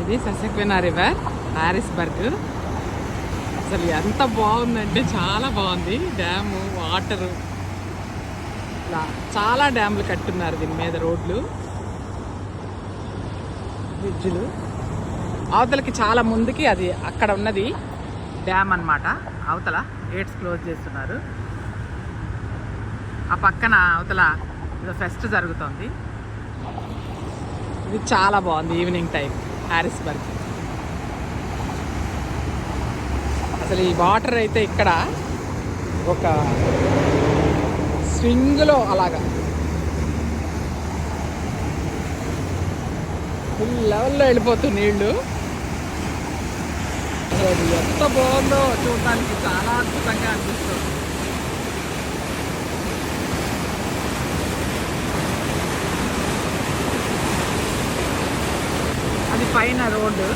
ఇది ససెక్వెనా river, Harrisburg. అసలు ఎంత బాగుందంటే చాలా బాగుంది. డ్యాము, వాటరు, ఇలా చాలా డ్యాములు కట్టున్నారు దీని మీద, రోడ్లు, బ్రిడ్జులు. అవతలకి చాలా ముందుకి అది అక్కడ ఉన్నది డ్యామ్ అన్నమాట. అవతల గేట్స్ క్లోజ్ చేస్తున్నారు. ఆ పక్కన అవతల ఏదో ఫెస్ట్ జరుగుతుంది. ఇది చాలా బాగుంది ఈవినింగ్ టైం హారిస్బర్గ్. అసలు ఈ వాటర్ అయితే ఇక్కడ ఒక స్వింగ్లో అలాగా ఫుల్ లెవెల్లో వెళ్ళిపోతుంది నీళ్ళు. అసలు ఎంత బాగుందో చూడటానికి, చాలా అద్భుతంగా అనిపిస్తుంది. అది పైన రోడ్డు.